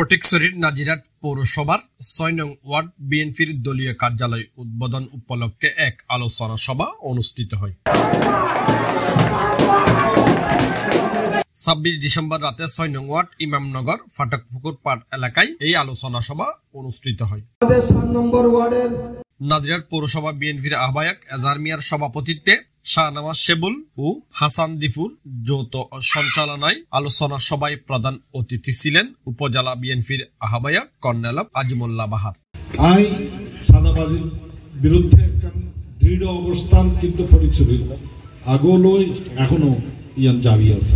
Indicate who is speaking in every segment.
Speaker 1: ফটিকছড়ির নাজিরাট পৌরসভার ৬ নং ওয়ার্ড বিএনপির দলীয় কার্যালয় উদ্বোধন উপলক্ষে এক আলোচনা সভা অনুষ্ঠিত হয়। ২৬ ডিসেম্বর রাতে ৬ নং ওয়ার্ড ইমামনগর ফাটকপুকুর পাট এলাকায় এই আলোচনা সভা অনুষ্ঠিত হয়। নাজিরাট পৌরসভা বিএনপির আহ্বায়ক এজাহার মিয়ার সভাপতিত্বে শাহনওয়াজ শেবুল ও হাসান দিফুর যৌথ সঞ্চালনায় আলোচনা সভায় প্রধান অতিথি ছিলেন উপজেলা বিএনপির আহ্বায়ক কর্নেল আজিমুল্লাহ বাহার।
Speaker 2: আই চাঁদাবাজির বিরুদ্ধে একটা দৃঢ় অবস্থান কিন্তু ফটিকছড়ির আগলৈ এখনো ইয়ান জারি আছে।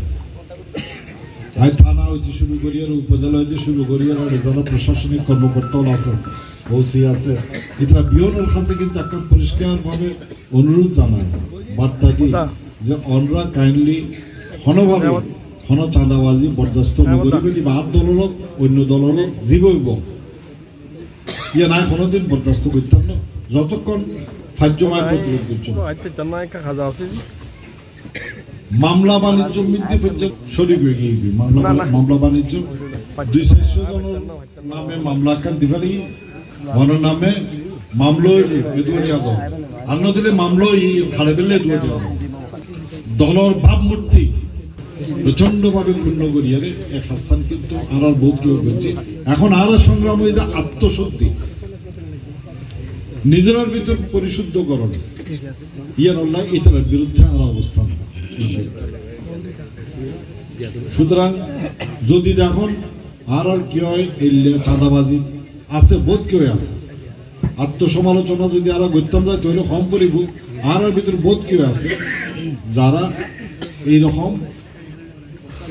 Speaker 2: আই থানা হইতে শুরু করি আর উপজেলা হইতে শুরু করি আর যারা প্রশাসনিক কর্মকর্তাও আছে, ওসি আছে, এটা বিওনের কাছে কিন্তু একটা পরিষ্কারভাবে অনুরোধ জানায় বার্তা কি যে অনরা কাইন্ডলি হনভাবে হন চাঁদাবাজি বরদাস্ত নগরী বাদ দলত অন্য দলত জীবইব ইয়ে নাই কোনোদিন বরদাস্ত করতাম না যতক্ষণ ফাজ্যমায় প্রতিরোধ করছে। মামলা বাণিজ্য বৃদ্ধি পর্যন্ত শরীর হয়ে গিয়ে মামলা বাণিজ্য ২-৪০০ জনের নামে মামলা কান দিবারি ঘন নামে মামলো আন্ন দিলে মামলো খাড়ে পেলে দলর ভাবমূর্তি প্রচন্ড ভাবে পূর্ণ করিয়ারে এক হাসান কিন্তু আর বোধ করছে। এখন আর সংগ্রাম হয়ে আত্মশক্তি নিজের ভিতর পরিশুদ্ধকরণ ইয়ার আল্লাহ এটার বিরুদ্ধে আর অবস্থান। সুতরাং যদি দেখুন আর কি হয় চাঁদাবাজি আছে বোধ কেউ আছে আত্মসমালোচনা যদি আরো করতাম যায় তাহলে কম পরিব আর ভিতরে বোধ কেউ আছে যারা এইরকম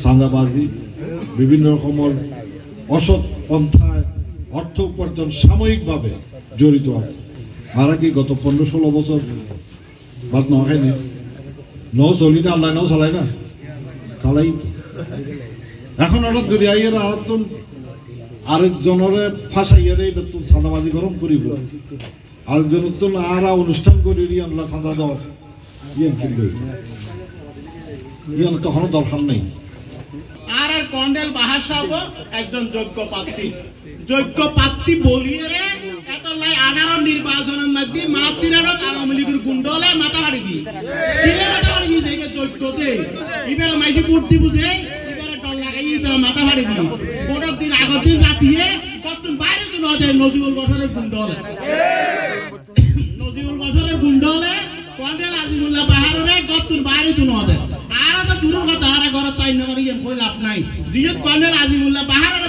Speaker 2: চাঁদাবাজি বিভিন্ন রকমের অসৎ পন্থায় অর্থ উপার্জন সাময়িকভাবে জড়িত আছে। আর কি গত ১৫-১৬ বছর বাদ ন খাইনি নৌ চলি না আল্লাহ নাও চালাই না চালাই এখন হঠাৎ করে আইয়ার আরেকজন আরেকজনের ফাঁসাইয়ারে বেতন চাঁদাবাজি গরম করিব আরেকজনের তো আর অনুষ্ঠান করি আল্লাহ চাঁদা দাও ইয়ান কিন্তু ইয়ান তখন দরকার নেই।
Speaker 3: আর কর্নেল বাহার সাহেব একজন যোগ্য প্রার্থী বলিয়ে রে এত লাই ১৮ নির্বাচনের মধ্যে মাতৃরারক আওয়ামী লীগের গুন্ডলে মাথা ফাড়ি দি কিরে মাথা ফাড়ি দি যে যোগ্যতে ইবেরে মাইজি বুদ্ধি বুঝে ইবেরে টল লাগাই তারা মাথা ফাড়ি দি কোন দিন আগের দিন রাতিয়ে কত বাইরে তো নজে নজিবুল বছরের গুন্ডলে কর্নেল আজিমুল্লাহ বাহারে গতুর বাইরে তো নজে আর তো দূরের কথা আর ঘর তাই না করি কই লাভ নাই জিয়ত কর্নেল আজিমুল্লাহ বাহারের